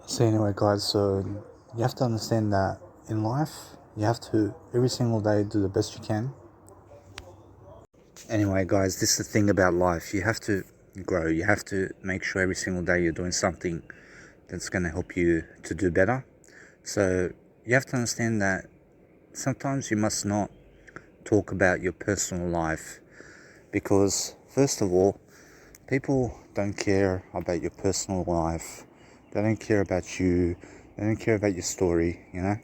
So anyway, guys, so you have to understand that in life, you have to every single day do the best you can. Anyway, guys, this is the thing about life. You have to grow. You have to make sure every single day you're doing something that's going to help you to do better. So you have to understand that sometimes you must not talk about your personal life because, first of all, people don't care about your personal life. They don't care about you. They don't care about your story, you know?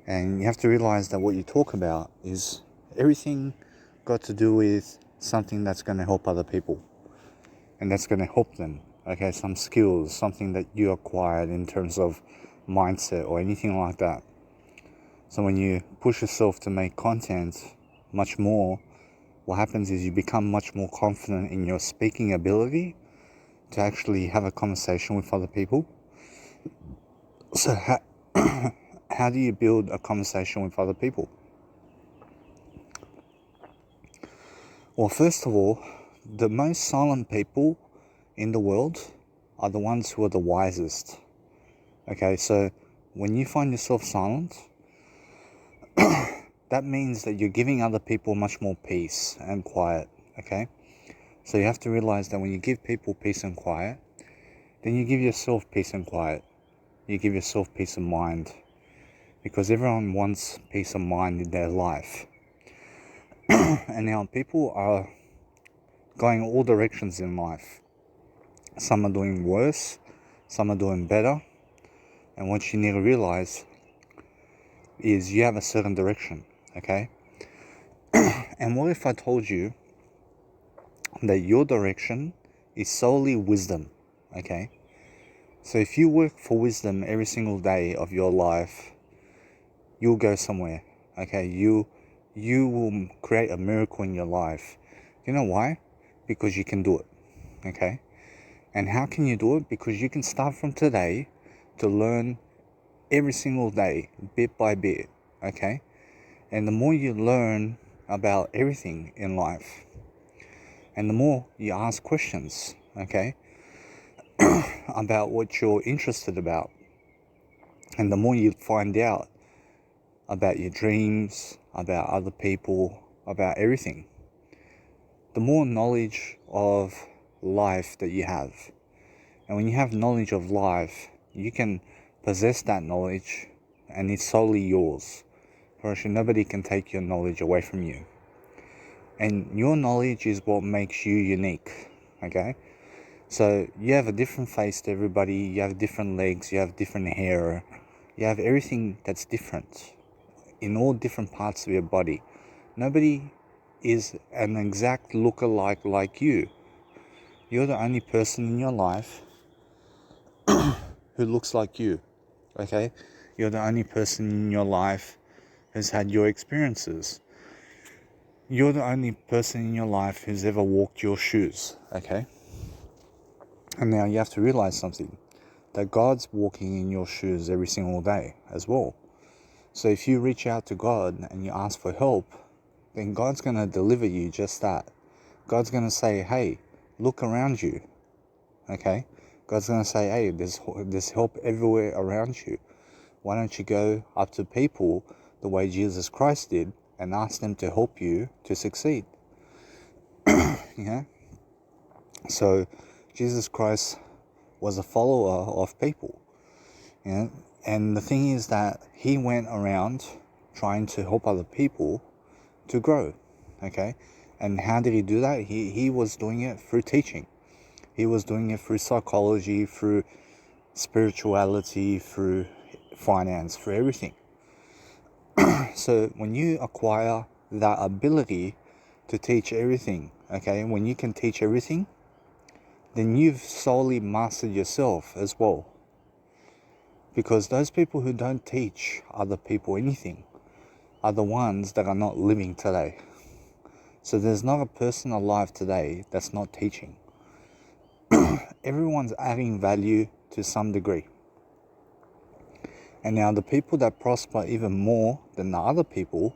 And you have to realize that what you talk about is everything got to do with something that's going to help other people and that's going to help them. Okay, some skills, something that you acquired in terms of mindset or anything like that. So when you push yourself to make content much more, what happens is you become much more confident in your speaking ability to actually have a conversation with other people. So how do you build a conversation with other people? Well, first of all, the most silent people in the world are the ones who are the wisest. Okay, so when you find yourself silent, that means that you're giving other people much more peace and quiet. Okay, so you have to realize that when you give people peace and quiet, then you give yourself peace and quiet. You give yourself peace of mind, because everyone wants peace of mind in their life. And now people are going all directions in life. Some are doing worse, some are doing better, and what you need to realize is you have a certain direction, okay? And what if I told you that your direction is solely wisdom, okay? So if you work for wisdom every single day of your life, you'll go somewhere, okay? You will create a miracle in your life. You know why? Because you can do it, okay? And how can you do it? Because you can start from today to learn every single day, bit by bit, okay? And the more you learn about everything in life, and the more you ask questions, okay, about what you're interested about, and the more you find out about your dreams, about other people, about everything, the more knowledge of life that you have. And when you have knowledge of life, you can possess that knowledge and it's solely yours. For actually nobody can take your knowledge away from you. And your knowledge is what makes you unique, okay? So you have a different face to everybody, you have different legs, you have different hair, you have everything that's different in all different parts of your body. Nobody is an exact lookalike like you. You're the only person in your life who looks like you, okay? You're the only person in your life who's had your experiences. You're the only person in your life who's ever walked your shoes, okay? And now you have to realize something, that God's walking in your shoes every single day as well. So if you reach out to God and you ask for help, then God's going to deliver you just that. God's going to say, hey, look around you, okay? God's going to say, hey, there's help everywhere around you. Why don't you go up to people the way Jesus Christ did and ask them to help you to succeed? Yeah. So Jesus Christ was a follower of people. Yeah. And the thing is that he went around trying to help other people to grow. Okay. And how did he do that? He was doing it through teaching. He was doing it through psychology, through spirituality, through finance, through everything. So when you acquire that ability to teach everything, okay, when you can teach everything, then you've solely mastered yourself as well. Because those people who don't teach other people anything are the ones that are not living today. So there's not a person alive today that's not teaching. Everyone's adding value to some degree. And now the people that prosper even more than the other people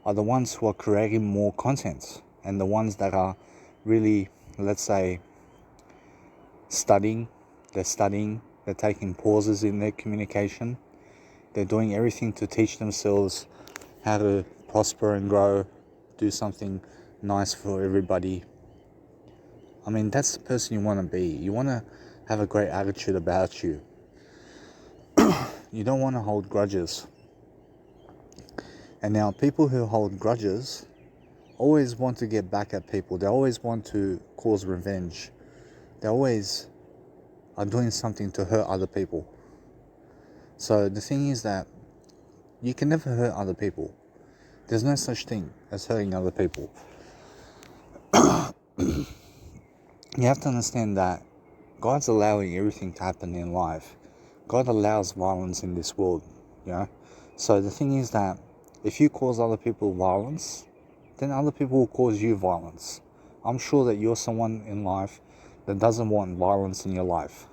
are the ones who are creating more content, and the ones that are really, let's say, studying. They're studying, They're taking pauses in their communication. They're doing everything to teach themselves how to prosper and grow, do something nice for everybody. I mean, that's the person you want to be. You want to have a great attitude about you. You don't want to hold grudges. And now people who hold grudges always want to get back at people. They always want to cause revenge. They always are doing something to hurt other people. So the thing is that you can never hurt other people. There's no such thing as hurting other people. You have to understand that God's allowing everything to happen in life. God allows violence in this world, you know. So the thing is that if you cause other people violence, then other people will cause you violence. I'm sure that you're someone in life that doesn't want violence in your life.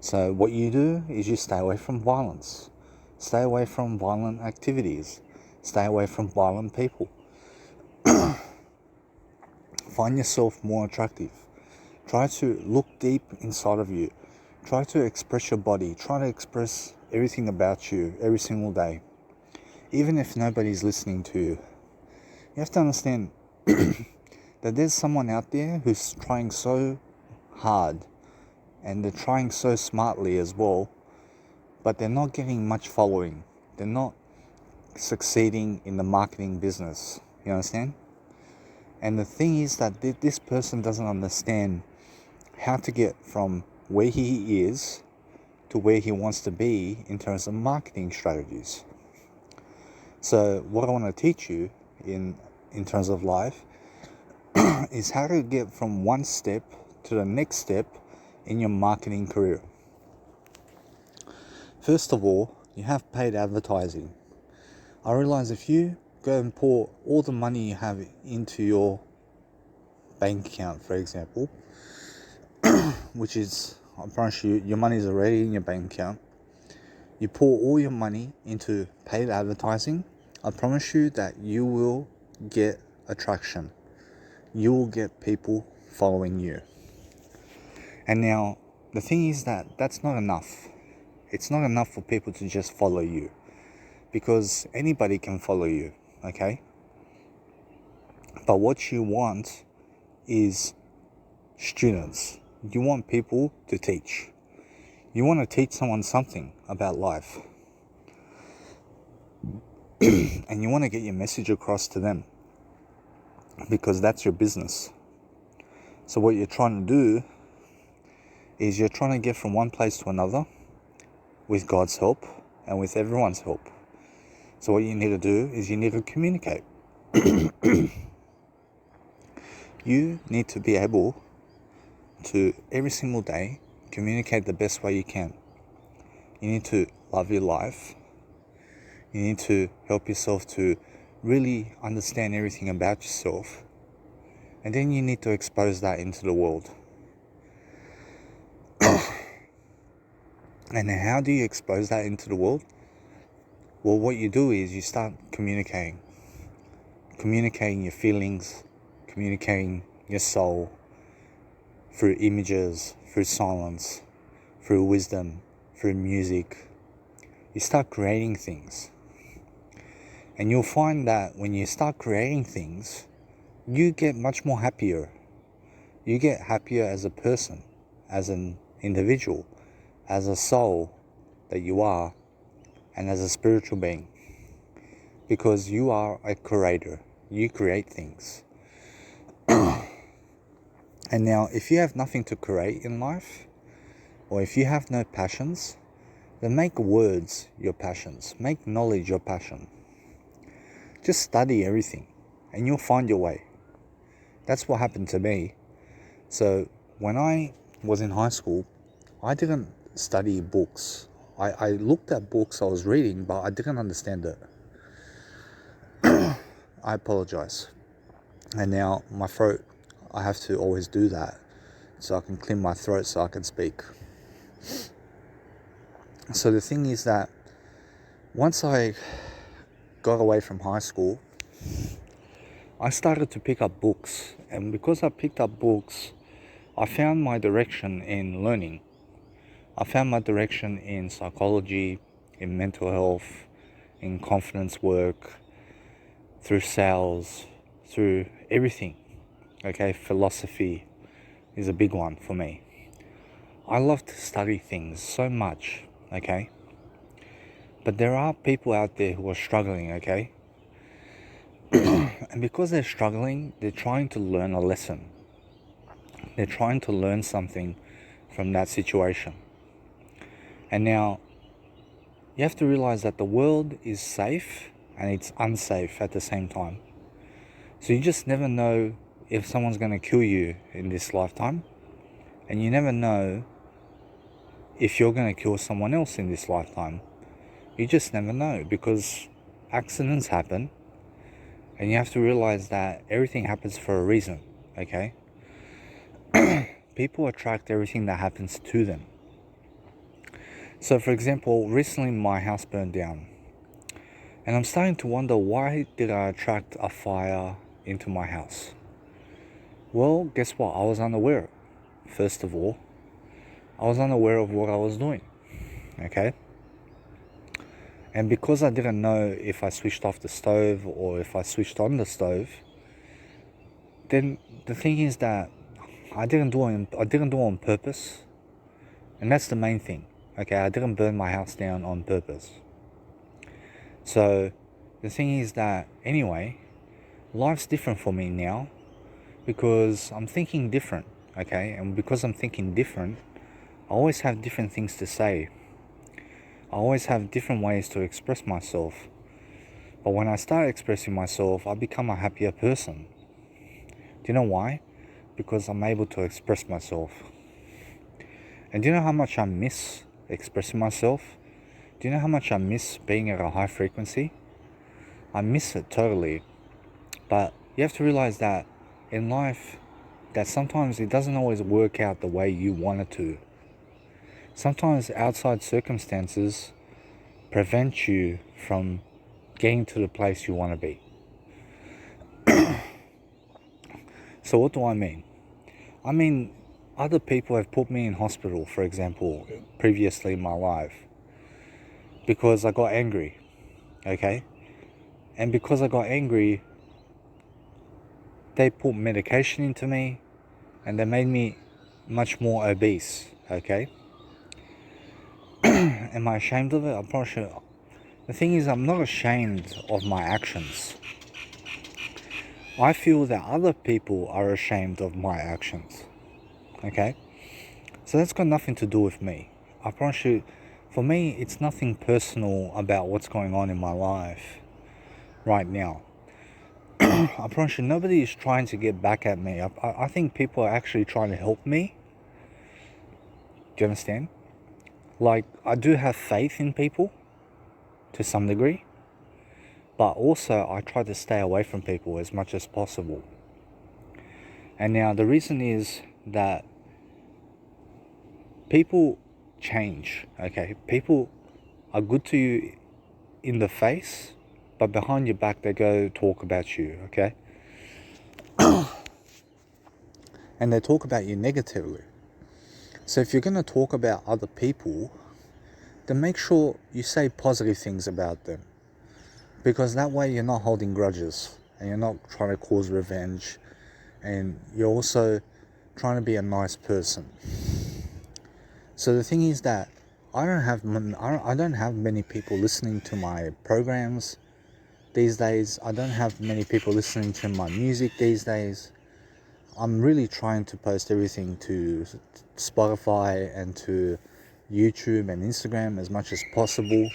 So what you do is you stay away from violence. Stay away from violent activities. Stay away from violent people. Find yourself more attractive. Try to look deep inside of you. Try to express your body. Try to express everything about you every single day. Even if nobody's listening to you. You have to understand that there's someone out there who's trying so hard, and they're trying so smartly as well, but they're not getting much following. They're not succeeding in the marketing business. You understand? And the thing is that this person doesn't understand how to get from where he is to where he wants to be in terms of marketing strategies. So what I want to teach you in terms of life is how to get from one step to the next step in your marketing career. First of all, you have paid advertising. I realize if you go and pour all the money you have into your bank account, for example, which is, I promise you, your money is already in your bank account. You pour all your money into paid advertising, I promise you that you will get attraction. You will get people following you. And now, the thing is that that's not enough. It's not enough for people to just follow you, because anybody can follow you, okay? But what you want is students. You want people to teach. You want to teach someone something about life. And you want to get your message across to them, because that's your business. So what you're trying to do is you're trying to get from one place to another with God's help and with everyone's help. So what you need to do is you need to communicate. You need to be able to, every single day, communicate the best way you can. You need to love your life. You need to help yourself to really understand everything about yourself. And then you need to expose that into the world. And how do you expose that into the world? Well, what you do is you start communicating your feelings, communicating your soul through images, through silence, through wisdom, through music. You start creating things. And you'll find that when you start creating things, you get much more happier. You get happier as a person, as an individual, as a soul that you are, and as a spiritual being. Because you are a creator. You create things. And now, if you have nothing to create in life, or if you have no passions, then make words your passions. Make knowledge your passion. Just study everything, and you'll find your way. That's what happened to me. So, when I was in high school, I didn't study books. I looked at books I was reading, but I didn't understand it. I apologize. And now my throat, I have to always do that so I can clear my throat so I can speak. So the thing is that once I got away from high school, I started to pick up books. And because I picked up books, I found my direction in learning. I found my direction in psychology, in mental health, in confidence work, through sales, through everything. Okay, philosophy is a big one for me. I love to study things so much, okay? But there are people out there who are struggling, okay? And because they're struggling, they're trying to learn a lesson. They're trying to learn something from that situation. And now, you have to realize that the world is safe and it's unsafe at the same time. So you just never know if someone's going to kill you in this lifetime. And you never know if you're going to kill someone else in this lifetime. You just never know, because accidents happen. And you have to realize that everything happens for a reason, okay? People attract everything that happens to them. So for example, recently my house burned down. And I'm starting to wonder, why did I attract a fire into my house? Well, guess what? I was unaware. First of all, I was unaware of what I was doing, okay? And because I didn't know if I switched off the stove or if I switched on the stove, then the thing is that I didn't do it on purpose. And that's the main thing, okay? I didn't burn my house down on purpose. So the thing is that, anyway, life's different for me now because I'm thinking different, okay? And because I'm thinking different, I always have different things to say. I always have different ways to express myself. But when I start expressing myself, I become a happier person. Do you know why? Because I'm able to express myself. And do you know how much I miss expressing myself? Do you know how much I miss being at a high frequency? I miss it totally. But you have to realize that in life, that sometimes it doesn't always work out the way you want it to. Sometimes outside circumstances prevent you from getting to the place you want to be. So what do I mean? I mean, other people have put me in hospital, for example, previously in my life, because I got angry, okay? And because I got angry, they put medication into me and they made me much more obese, okay? Am I ashamed of it? I'm probably sure. The thing is, I'm not ashamed of my actions. I feel that other people are ashamed of my actions, okay? So that's got nothing to do with me. I promise you, for me, it's nothing personal about what's going on in my life right now. I promise you, nobody is trying to get back at me. I think people are actually trying to help me. Do you understand? Like, I do have faith in people to some degree, but also I try to stay away from people as much as possible. And now the reason is that people change, okay? People are good to you in the face, but behind your back they go talk about you, okay? And they talk about you negatively. So if you're going to talk about other people, then make sure you say positive things about them. Because that way you're not holding grudges and you're not trying to cause revenge, and you're also trying to be a nice person. So the thing is that I don't have many people listening to my programs these days. I don't have many people listening to my music these days. I'm really trying to post everything to Spotify and to YouTube and Instagram as much as possible.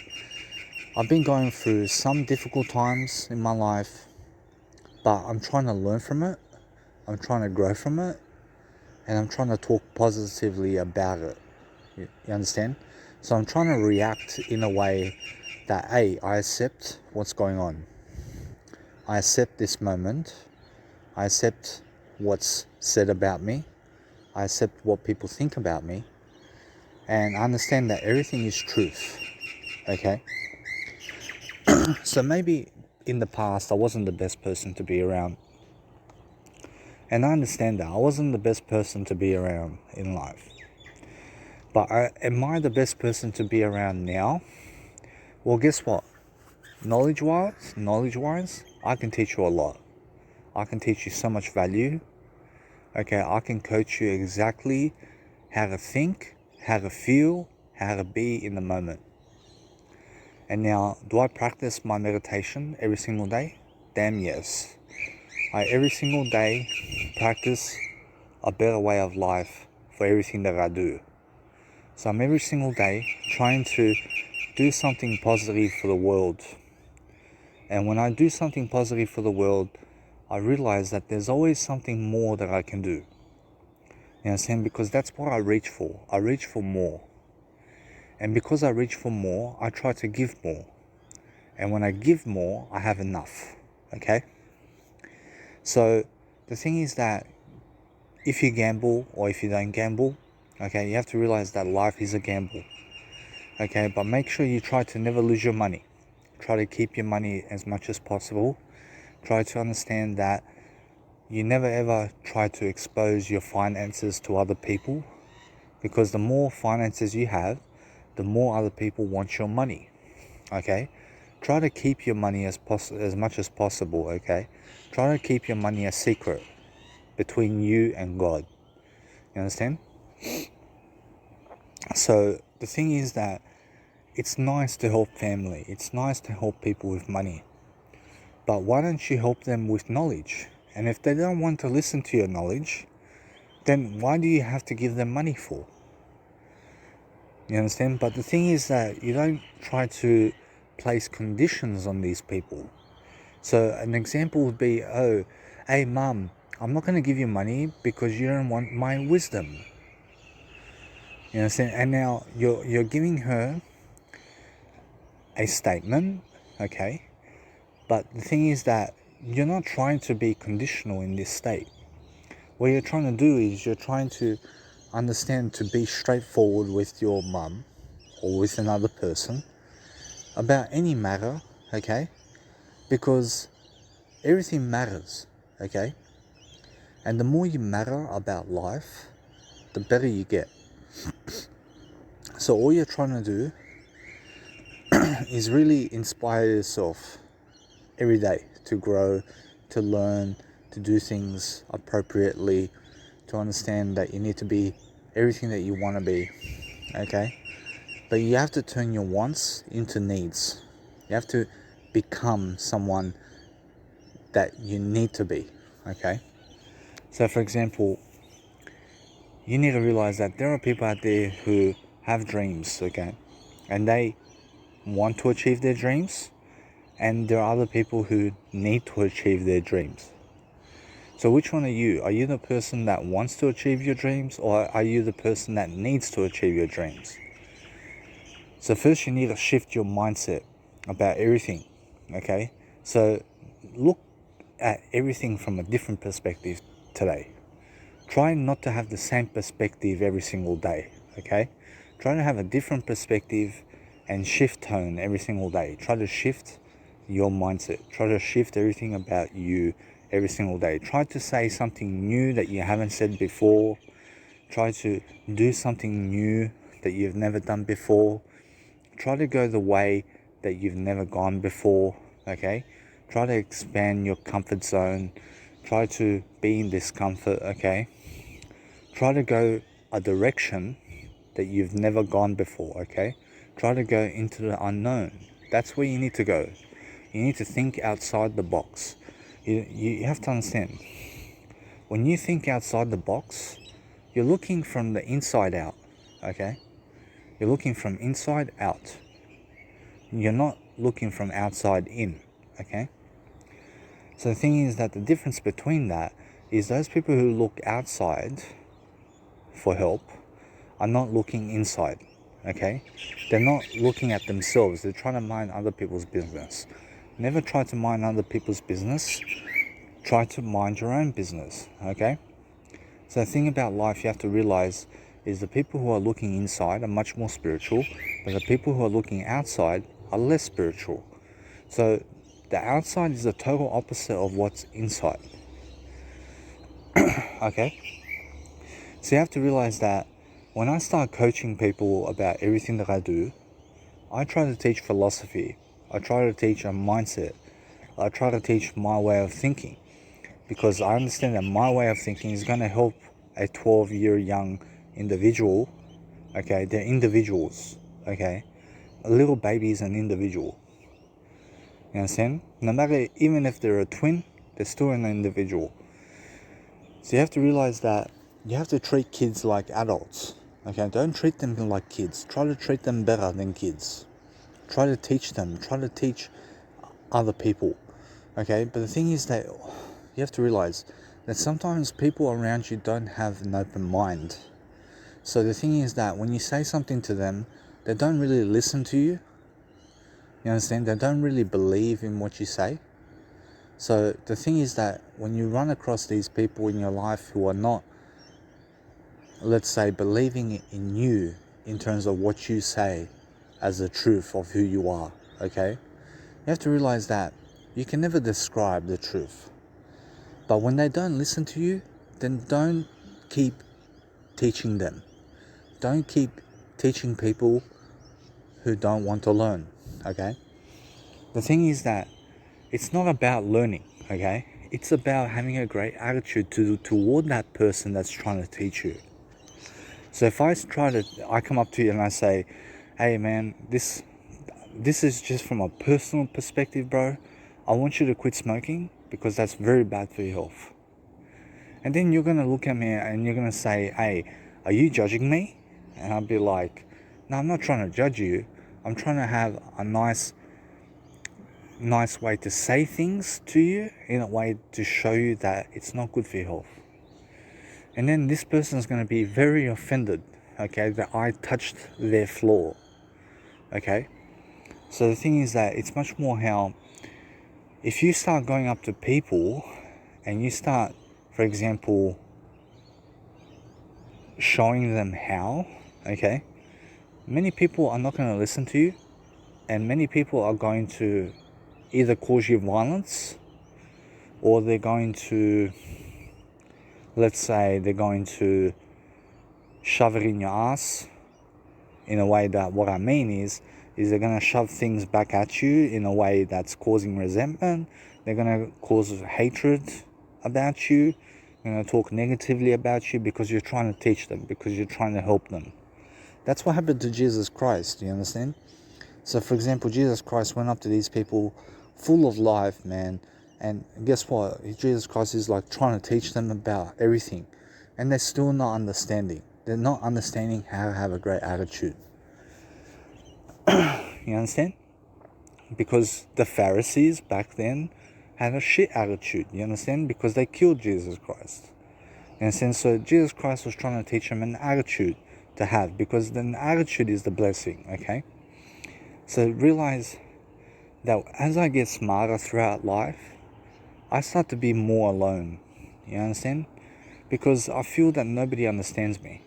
I've been going through some difficult times in my life, but I'm trying to learn from it. I'm trying to grow from it, and I'm trying to talk positively about it. You understand? So I'm trying to react in a way that, hey, I accept what's going on. I accept this moment. I accept what's said about me. I accept what people think about me. And I understand that everything is truth. Okay? So maybe in the past I wasn't the best person to be around. And I understand that I wasn't the best person to be around in life. But am I the best person to be around now? Well, guess what? Knowledge-wise, I can teach you a lot. I can teach you so much value. Okay, I can coach you exactly how to think, how to feel, how to be in the moment. And now, do I practice my meditation every single day? Damn yes. I every single day practice a better way of life for everything that I do. So I'm every single day trying to do something positive for the world. And when I do something positive for the world, I realize that there's always something more that I can do. You know what I'm saying? Because that's what I reach for. I reach for more. And because I reach for more, I try to give more. And when I give more, I have enough. Okay? So the thing is that if you gamble or if you don't gamble, okay, you have to realize that life is a gamble. Okay, but make sure you try to never lose your money. Try to keep your money as much as possible. Try to understand that you never ever try to expose your finances to other people, because the more finances you have, the more other people want your money. Okay, try to keep your money as much as possible. Okay, try to keep your money a secret between you and God. You understand? So the thing is that it's nice to help family. It's nice to help people with money. But why don't you help them with knowledge? And if they don't want to listen to your knowledge, then why do you have to give them money for? You understand? But the thing is that you don't try to place conditions on these people. So an example would be, oh, hey mum, I'm not going to give you money because you don't want my wisdom. You understand? And now you're giving her a statement, okay? But the thing is that you're not trying to be conditional in this state. What you're trying to do is you're trying to understand to be straightforward with your mum or with another person about any matter, okay? Because everything matters, okay? And the more you matter about life, the better you get. So all you're trying to do is really inspire yourself every day to grow, to learn, to do things appropriately, to understand that you need to be everything that you want to be, okay? But you have to turn your wants into needs. You have to become someone that you need to be, okay? So for example, you need to realize that there are people out there who have dreams, okay? And they want to achieve their dreams, and there are other people who need to achieve their dreams. So which one are you? Are you the person that wants to achieve your dreams, or are you the person that needs to achieve your dreams? So first you need to shift your mindset about everything, okay? So look at everything from a different perspective today. Try not to have the same perspective every single day, okay? Try to have a different perspective and shift tone every single day. Try to shift your mindset. Try to shift everything about you every single day. Try to say something new that you haven't said before. Try to do something new that you've never done before. Try to go the way that you've never gone before, okay? Try to expand your comfort zone. Try to be in discomfort, okay? Try to go a direction that you've never gone before, okay? Try to go into the unknown. That's where you need to go. You need to think outside the box. You have to understand, when you think outside the box, you're looking from the inside out, okay? You're looking from inside out. You're not looking from outside in, okay? So the thing is that the difference between that is those people who look outside for help are not looking inside, okay? They're not looking at themselves. They're trying to mind other people's business. Never try to mind other people's business. Try to mind your own business, okay? So the thing about life you have to realize is the people who are looking inside are much more spiritual, but the people who are looking outside are less spiritual. So the outside is the total opposite of what's inside. Okay? So you have to realize that when I start coaching people about everything that I do, I try to teach philosophy. I try to teach a mindset. I try to teach my way of thinking, because I understand that my way of thinking is going to help a 12-year young individual. Okay, they're individuals. Okay, a little baby is an individual. You understand? No matter, even if they're a twin, they're still an individual. So you have to realize that you have to treat kids like adults. Okay, don't treat them like kids. Try to treat them better than kids. Try to teach them. Try to teach other people. Okay, but the thing is that you have to realize that sometimes people around you don't have an open mind. So the thing is that when you say something to them, they don't really listen to you. You understand? They don't really believe in what you say. So the thing is that when you run across these people in your life who are not, let's say, believing in you in terms of what you say as the truth of who you are, okay? You have to realize that you can never describe the truth. But when they don't listen to you, then don't keep teaching them. Don't keep teaching people who don't want to learn, okay? The thing is that it's not about learning, okay? It's about having a great attitude toward that person that's trying to teach you. So if I come up to you and I say, hey man, this is just from a personal perspective, bro. I want you to quit smoking because that's very bad for your health. And then you're going to look at me and you're going to say, hey, are you judging me? And I'll be like, no, I'm not trying to judge you. I'm trying to have a nice way to say things to you, in a way to show you that it's not good for your health. And then this person is going to be very offended, okay, that I touched their flaw, okay? So the thing is that it's much more how, if you start going up to people and you start, for example, showing them how, okay, many people are not going to listen to you, and many people are going to either cause you violence, or they're going to, let's say, they're going to shove it in your ass, in a way that, what I mean is they're going to shove things back at you in a way that's causing resentment. They're going to cause hatred about you. They're going to talk negatively about you because you're trying to teach them, because you're trying to help them. That's what happened to Jesus Christ, do you understand? So for example, Jesus Christ went up to these people full of life, man, and guess what? Jesus Christ is like trying to teach them about everything, and they're still not understanding. They're not understanding how to have a great attitude. You understand? Because the Pharisees back then had a shit attitude, you understand? Because they killed Jesus Christ. You understand? So Jesus Christ was trying to teach them an attitude to have, because the attitude is the blessing, okay? So realize that as I get smarter throughout life, I start to be more alone, you understand? Because I feel that nobody understands me.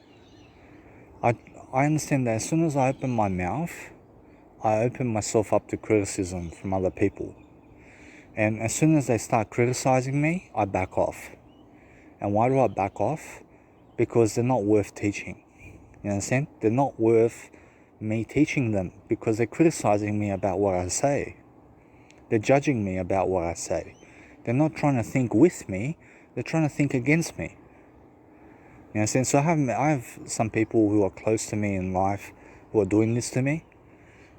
I understand that as soon as I open my mouth, I open myself up to criticism from other people. And as soon as they start criticizing me, I back off. And why do I back off? Because they're not worth teaching. You understand? They're not worth me teaching them, because they're criticizing me about what I say. They're judging me about what I say. They're not trying to think with me, they're trying to think against me. You understand? So I have some people who are close to me in life who are doing this to me.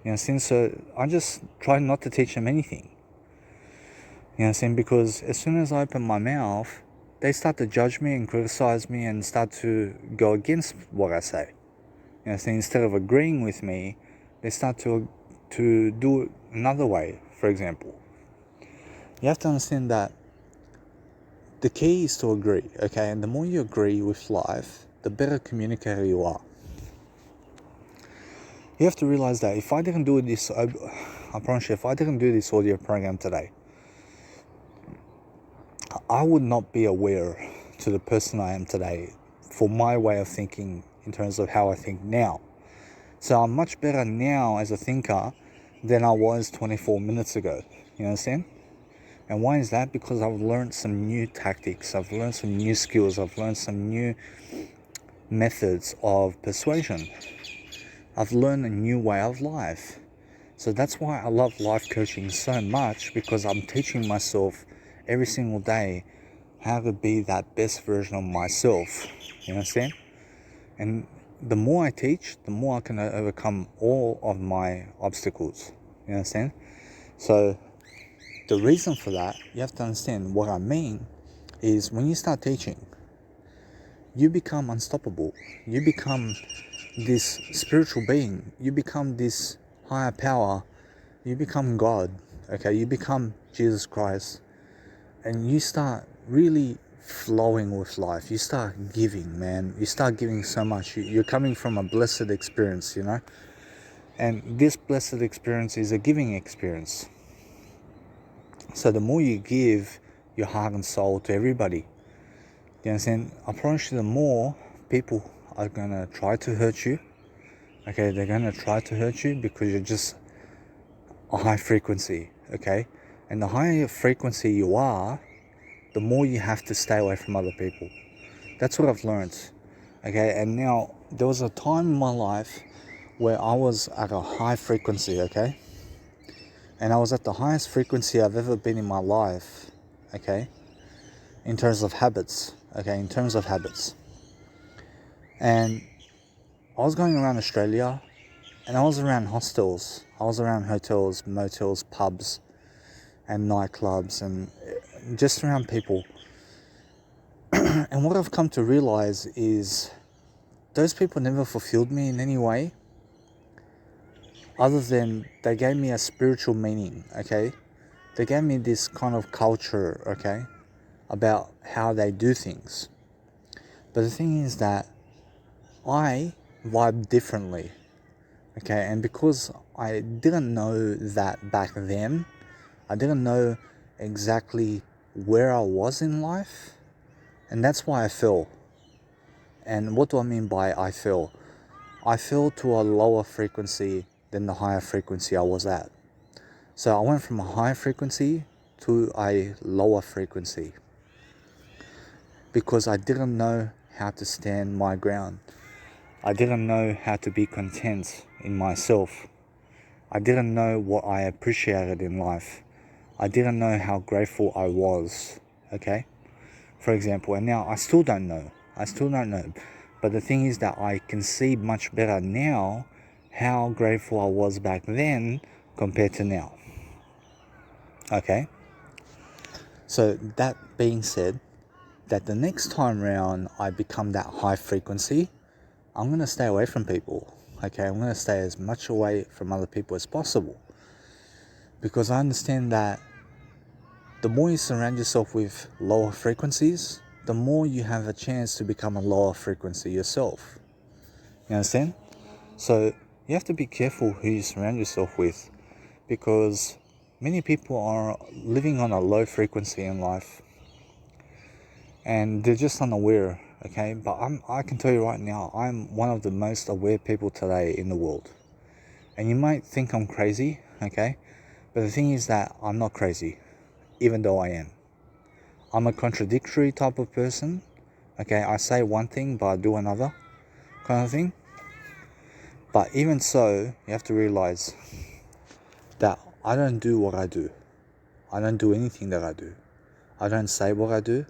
You understand? So I just try not to teach them anything. You understand? Because as soon as I open my mouth, they start to judge me and criticize me and start to go against what I say. You understand? Instead of agreeing with me, they start to do it another way, for example. You have to understand that the key is to agree, okay? And the more you agree with life, the better communicator you are. You have to realize that if I didn't do this, I promise you, if I didn't do this audio program today, I would not be aware to the person I am today for my way of thinking in terms of how I think now. So I'm much better now as a thinker than I was 24 minutes ago. You understand? And why is that? Because I've learned some new tactics. I've learned some new skills. I've learned some new methods of persuasion. I've learned a new way of life. So that's why I love life coaching so much, because I'm teaching myself every single day how to be that best version of myself. You understand? And the more I teach, the more I can overcome all of my obstacles. You understand? So the reason for that, you have to understand what I mean, is when you start teaching, you become unstoppable. You become this spiritual being. You become this higher power. You become God. Okay, you become Jesus Christ. And you start really flowing with life. You start giving, man. You start giving so much. You're coming from a blessed experience, you know? And this blessed experience is a giving experience. So the more you give your heart and soul to everybody, you understand? I promise you, the more people are going to try to hurt you. Okay, they're going to try to hurt you because you're just a high frequency, okay? And the higher frequency you are, the more you have to stay away from other people. That's what I've learned, okay? And now, there was a time in my life where I was at a high frequency, okay? And I was at the highest frequency I've ever been in my life, okay? In terms of habits, okay? In terms of habits. And I was going around Australia, and I was around hostels. I was around hotels, motels, pubs, and nightclubs, and just around people. And what I've come to realize is those people never fulfilled me in any way, other than they gave me a spiritual meaning, okay? They gave me this kind of culture, okay, about how they do things. But the thing is that I vibe differently, okay? And because I didn't know that back then, I didn't know exactly where I was in life, and that's why I fell. And what do I mean by I fell? I fell to a lower frequency than the higher frequency I was at. So I went from a high frequency to a lower frequency because I didn't know how to stand my ground. I didn't know how to be content in myself. I didn't know what I appreciated in life. I didn't know how grateful I was, okay? For example, and now I still don't know. But the thing is that I can see much better now how grateful I was back then compared to now. Okay? So that being said, that the next time round I become that high frequency, I'm going to stay away from people. Okay? I'm going to stay as much away from other people as possible. Because I understand that the more you surround yourself with lower frequencies, the more you have a chance to become a lower frequency yourself. You understand? So you have to be careful who you surround yourself with, because many people are living on a low frequency in life and they're just unaware, okay? But I can tell you right now, I'm one of the most aware people today in the world. And you might think I'm crazy, okay? But the thing is that I'm not crazy, even though I am. I'm a contradictory type of person, okay? I say one thing but I do another kind of thing. But even so, you have to realize that I don't do what I do. I don't do anything that I do. I don't say what I do,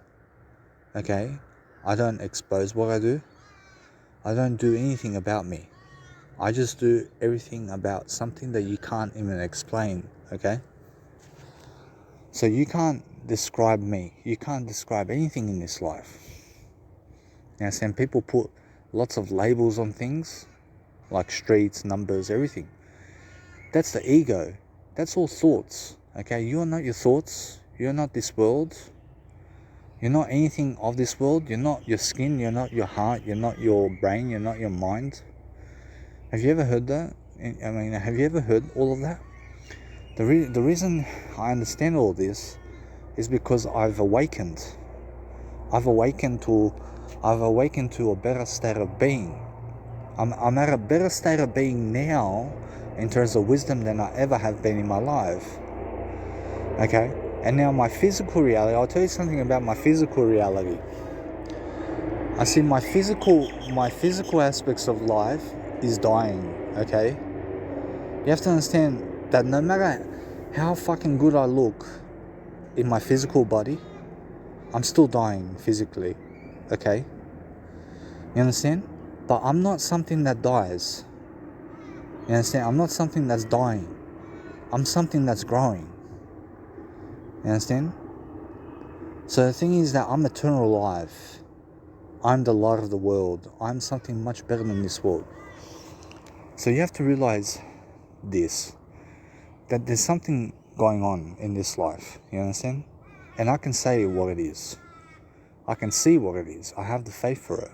okay? I don't expose what I do. I don't do anything about me. I just do everything about something that you can't even explain, okay? So you can't describe me. You can't describe anything in this life. Now, some people put lots of labels on things, like streets, numbers, everything. That's the ego. That's all thoughts, okay? You are not your thoughts. You're not this world. You're not anything of this world. You're not your skin. You're not your heart. You're not your brain. You're not your mind. Have you ever heard that? I mean, have you ever heard all of that? The reason I understand all this is because I've awakened. I've awakened to a better state of being. I'm at a better state of being now in terms of wisdom than I ever have been in my life. Okay? And now my physical reality, I'll tell you something about my physical reality. I see my physical aspects of life is dying, okay? You have to understand that no matter how fucking good I look in my physical body, I'm still dying physically, okay? You understand? But I'm not something that dies. You understand? I'm not something that's dying. I'm something that's growing. You understand? So the thing is that I'm eternal life. I'm the light of the world. I'm something much better than this world. So you have to realize this, that there's something going on in this life. You understand? And I can say what it is. I can see what it is. I have the faith for it.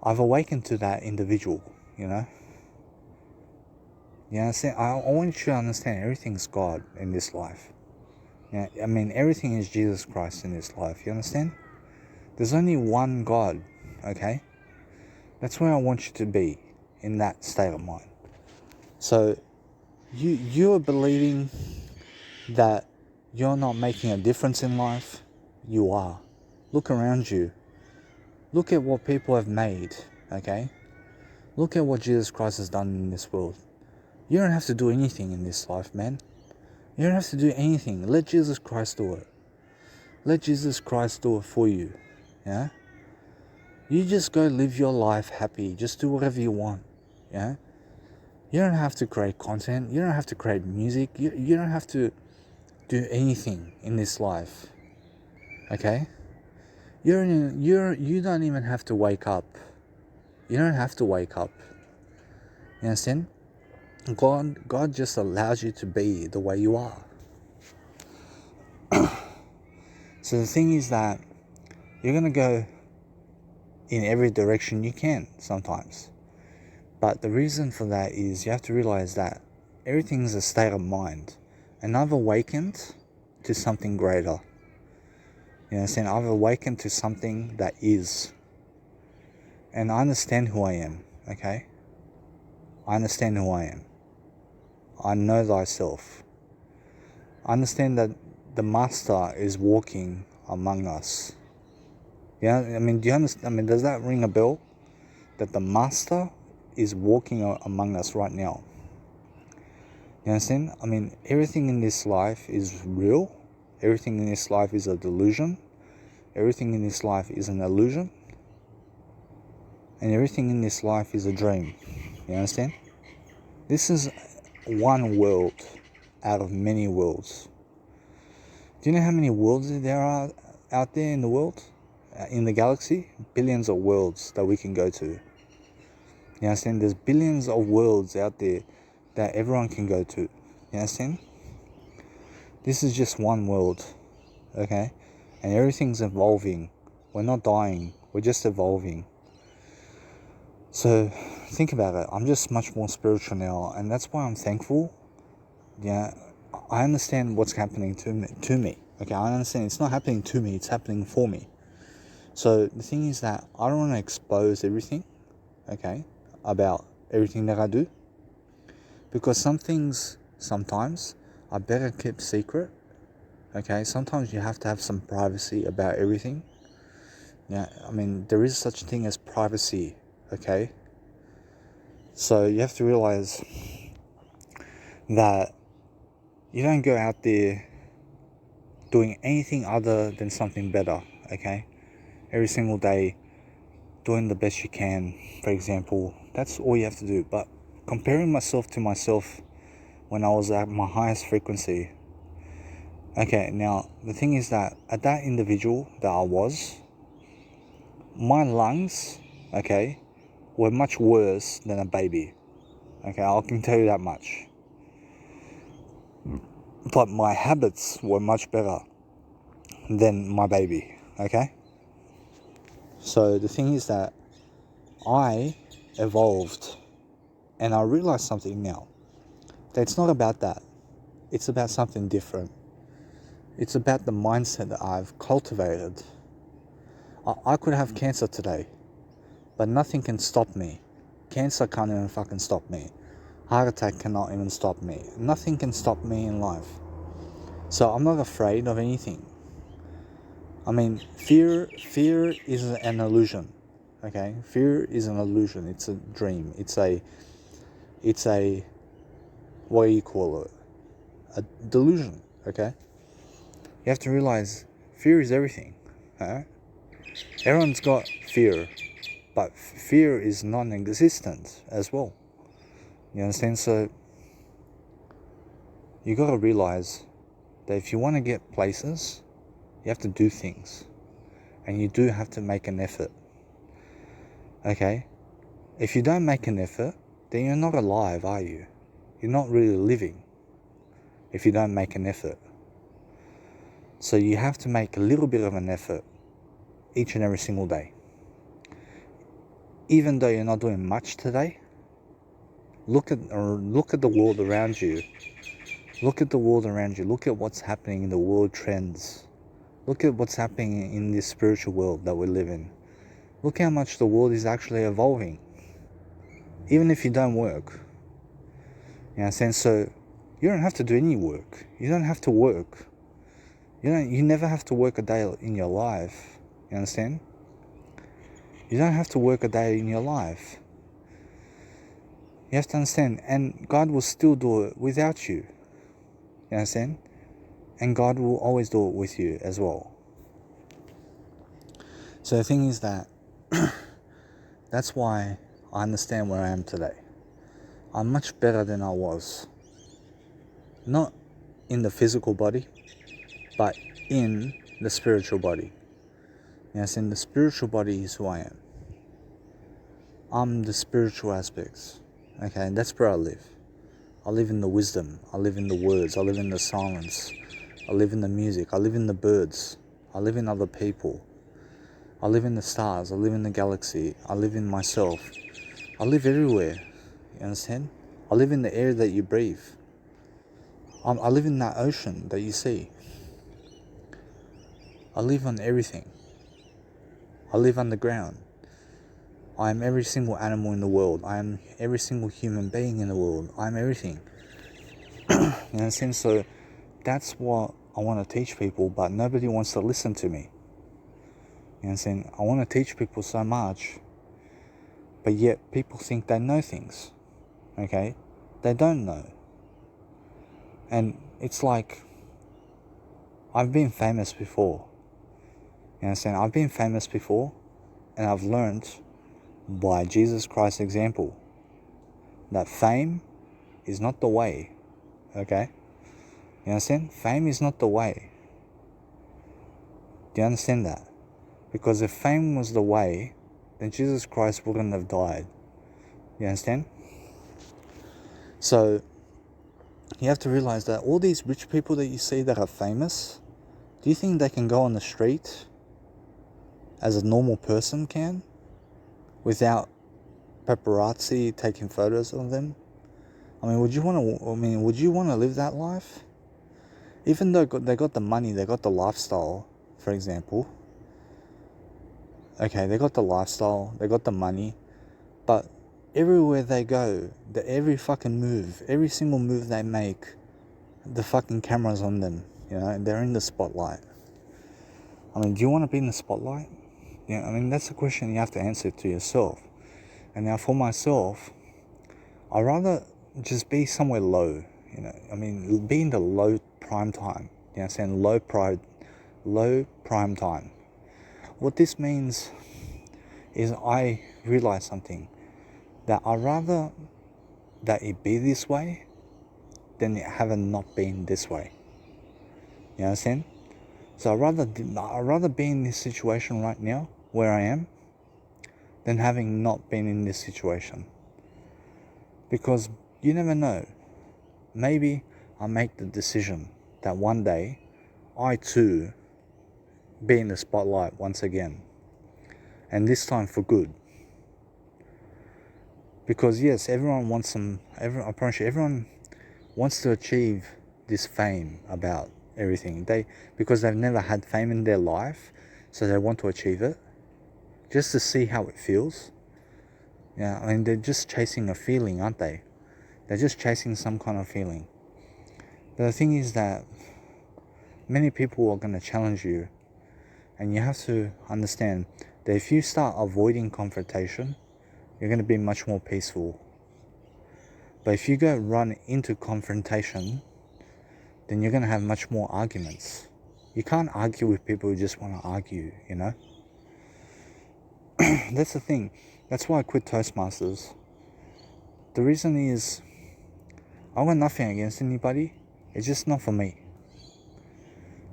I've awakened to that individual, you know? You understand? I want you to understand everything's God in this life. Yeah, I mean, everything is Jesus Christ in this life. You understand? There's only one God, okay? That's where I want you to be, in that state of mind. So, you are believing that you're not making a difference in life. You are. Look around you. Look at what people have made, okay? Look at what Jesus Christ has done in this world. You don't have to do anything in this life, man. You don't have to do anything. Let Jesus Christ do it. Let Jesus Christ do it for you, yeah? You just go live your life happy. Just do whatever you want, yeah? You don't have to create content. You don't have to create music. You don't have to do anything in this life, okay? You don't even have to wake up. You don't have to wake up. You understand? God just allows you to be the way you are. So the thing is that you're going to go in every direction you can sometimes. But the reason for that is you have to realize that everything's a state of mind. And I've awakened to something greater. You understand? I've awakened to something that is. And I understand who I am, okay? I understand who I am. I know thyself. I understand that the Master is walking among us. Yeah, I mean, do you understand? I mean, does that ring a bell? That the Master is walking among us right now. You understand? I mean, everything in this life is real. Everything in this life is a delusion. Everything in this life is an illusion. And everything in this life is a dream. You understand? This is one world out of many worlds. Do you know how many worlds there are out there in the world? In the galaxy? Billions of worlds that we can go to. You understand? There's billions of worlds out there that everyone can go to. You understand? This is just one world. Okay? And everything's evolving. We're not dying. We're just evolving. So, think about it. I'm just much more spiritual now. And that's why I'm thankful. Yeah, I understand what's happening to me. Okay, I understand it's not happening to me, it's happening for me. So the thing is that I don't want to expose everything, okay, about everything that I do. Because some things, sometimes, are better kept secret. Okay, sometimes you have to have some privacy about everything. Yeah, I mean, there is such a thing as privacy, okay? So you have to realize that you don't go out there doing anything other than something better, okay? Every single day, doing the best you can, for example. That's all you have to do. But comparing myself to myself when I was at my highest frequency, okay, now, the thing is that at that individual that I was, my lungs, okay, were much worse than a baby. Okay, I can tell you that much. But my habits were much better than my baby, okay? So the thing is that I evolved, and I realized something now. That it's not about that. It's about something different. It's about the mindset that I've cultivated. I could have cancer today, but nothing can stop me. Cancer can't even fucking stop me. Heart attack cannot even stop me. Nothing can stop me in life. So I'm not afraid of anything. I mean, fear is an illusion. Okay, fear is an illusion. It's a dream. It's a what do you call it? A delusion. Okay, you have to realize fear is everything. Alright? Everyone's got fear, but fear is non-existent as well. You understand? So you got to realize that if you want to get places, you have to do things, and you do have to make an effort. Okay? If you don't make an effort, then you're not alive, are you? You're not really living if you don't make an effort. So you have to make a little bit of an effort each and every single day. Even though you're not doing much today, look at the world around you. Look at the world around you. Look at what's happening in the world trends. Look at what's happening in this spiritual world that we live in. Look how much the world is actually evolving. Even if you don't work. You understand? So you don't have to do any work. You don't have to work. You never have to work a day in your life. You understand? You don't have to work a day in your life. You have to understand, and God will still do it without you. You understand? And God will always do it with you as well. So the thing is that that's why I understand where I am today. I'm much better than I was. Not in the physical body, but in the spiritual body. Yes, in the spiritual body is who I am. I'm the spiritual aspects. Okay, that's where I live. I live in the wisdom. I live in the words. I live in the silence. I live in the music. I live in the birds. I live in other people. I live in the stars. I live in the galaxy. I live in myself. I live everywhere. You understand? I live in the air that you breathe. I live in that ocean that you see. I live on everything. I live underground. I am every single animal in the world. I am every single human being in the world. I am everything. You understand? So that's what I want to teach people, but nobody wants to listen to me. You understand? I want to teach people so much, but yet people think they know things. Okay? They don't know. And it's like, I've been famous before. You understand? I've been famous before, and I've learned by Jesus Christ's example that fame is not the way. Okay? You understand? Fame is not the way. Do you understand that? Because if fame was the way, then Jesus Christ wouldn't have died. You understand? So you have to realize that all these rich people that you see that are famous, do you think they can go on the street as a normal person can without paparazzi taking photos of them? I mean, would you want to live that life? Even though they got the money, they got the lifestyle, for example. Okay, they got the lifestyle, they got the money, but everywhere they go, every fucking move, every single move they make, the fucking camera's on them, you know, they're in the spotlight. I mean, do you want to be in the spotlight? Yeah, I mean, that's a question you have to answer to yourself. And now for myself, I'd rather just be somewhere low, you know, I mean, be in the low prime time, you know what I'm saying, low prime time. What this means is I realize something, that I'd rather that it be this way than it haven't not been this way. You understand? So I'd rather be in this situation right now, where I am, than having not been in this situation. Because you never know. Maybe I make the decision that one day, I too be in the spotlight once again. And this time for good. Because yes, I promise you, everyone wants to achieve this fame about everything. Because they've never had fame in their life, so they want to achieve it, just to see how it feels. Yeah, I mean, they're just chasing a feeling, aren't they? They're just chasing some kind of feeling. But the thing is that many people are going to challenge you And you have to understand that if you start avoiding confrontation, you're going to be much more peaceful. But if you go run into confrontation, then you're going to have much more arguments. You can't argue with people who just want to argue, you know? That's the thing. That's why I quit Toastmasters. The reason is, I got nothing against anybody. It's just not for me.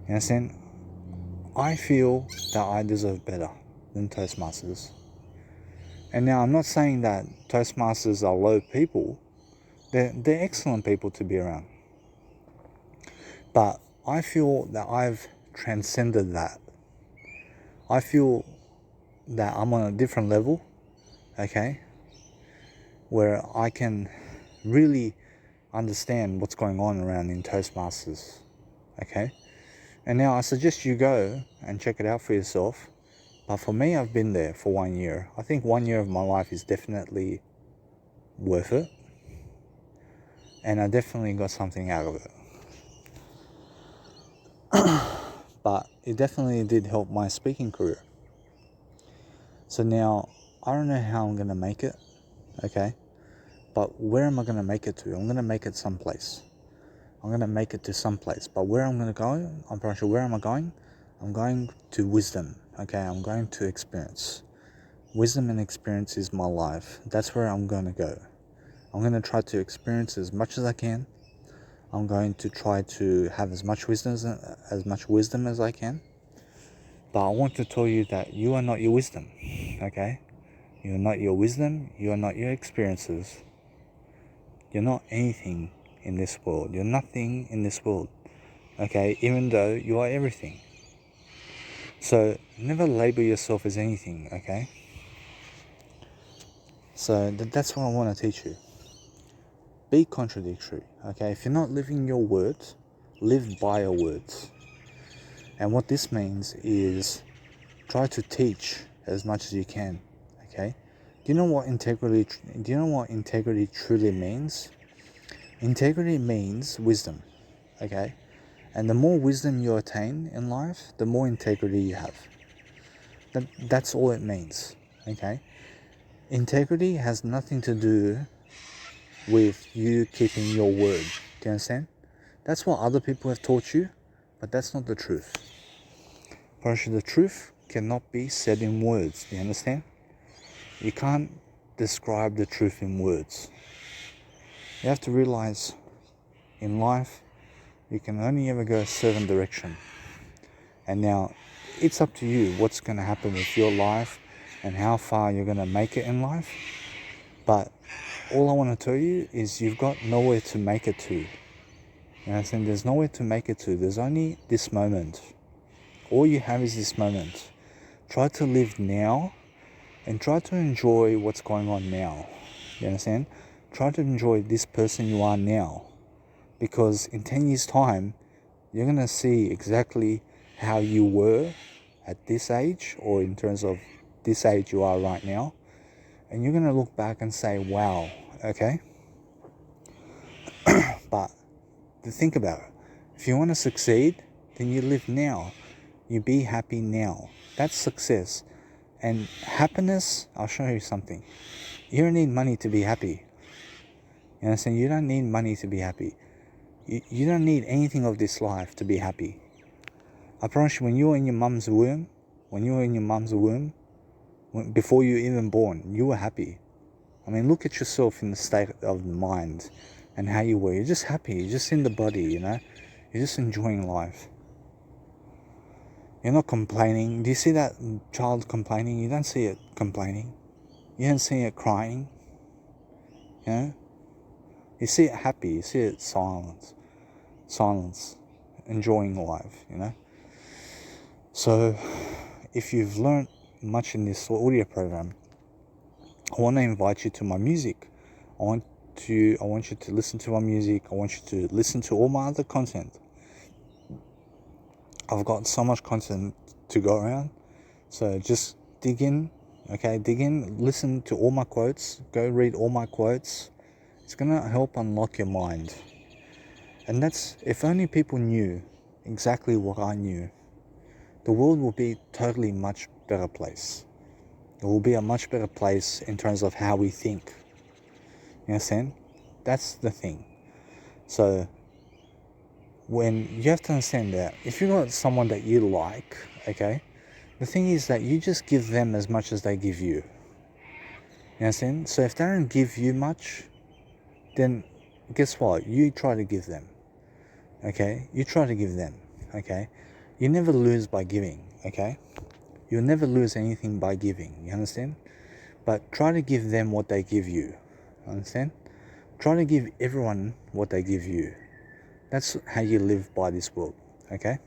You understand? I feel that I deserve better than Toastmasters. And now I'm not saying that Toastmasters are low people. They're excellent people to be around. But I feel that I've transcended that. I feel that I'm on a different level, okay, where I can really understand what's going on around in Toastmasters, okay? And now I suggest you go and check it out for yourself. But for me, I've been there for 1 year. I think 1 year of my life is definitely worth it. And I definitely got something out of it. But it definitely did help my speaking career. So now, I don't know how I'm going to make it, okay? But where am I going to make it to? I'm going to make it someplace. I'm going to make it to someplace. But where I'm going to go, I'm pretty sure, where am I going? I'm going to wisdom, okay? I'm going to experience. Wisdom and experience is my life. That's where I'm going to go. I'm going to try to experience as much as I can. I'm going to try to have as much wisdom as I can. But I want to tell you that you are not your wisdom, okay? You are not your wisdom. You are not your experiences. You're not anything in this world. You're nothing in this world, okay? Even though you are everything. So never label yourself as anything, okay? So that's what I want to teach you. Be contradictory, okay? If you're not living your words, live by your words. And what this means is try to teach as much as you can, okay? Do you know what integrity truly means? Integrity means wisdom, okay? And the more wisdom you attain in life, the more integrity you have. That's all it means, okay? Integrity has nothing to do with you keeping your word. Do you understand? That's what other people have taught you, but that's not the truth. The truth cannot be said in words. Do you understand? You can't describe the truth in words. You have to realize in life, you can only ever go a certain direction. And now, it's up to you what's going to happen with your life and how far you're going to make it in life. But all I want to tell you is you've got nowhere to make it to. You understand? There's nowhere to make it to. There's only this moment. All you have is this moment. Try to live now and try to enjoy what's going on now. You understand? Try to enjoy this person you are now. Because in 10 years' time, you're going to see exactly how you were at this age, or in terms of this age you are right now. And you're going to look back and say, wow, okay? But to think about it, if you want to succeed, then you live now. You be happy now. That's success. And happiness, I'll show you something. You don't need money to be happy. You understand? You don't need money to be happy. You don't need anything of this life to be happy. I promise you, when you were in your mum's womb, before you were even born, you were happy. I mean, look at yourself in the state of the mind and how you were. You're just happy. You're just in the body, you know? You're just enjoying life. You're not complaining. Do you see that child complaining? You don't see it complaining. You don't see it crying. You know? You see it happy. You see it silence, enjoying life, you know? So, if you've learned much in this audio program, I want to invite you to my music. I want you to listen to my music. I want you to listen to all my other content. I've got so much content to go around. So just dig in, okay? Listen to all my quotes. Go read all my quotes. It's going to help unlock your mind. And that's, if only people knew exactly what I knew, the world will be totally much better place. It will be a much better place in terms of how we think. You understand? That's the thing. So when you have to understand that if you got someone that you like, okay, the thing is that you just give them as much as they give you. You understand? So if they don't give you much, then guess what? You try to give them. Okay? You try to give them. Okay? You never lose by giving. Okay? You'll never lose anything by giving. You understand? But try to give them what they give you. Understand? Try to give everyone what they give you. That's how you live by this world. Okay?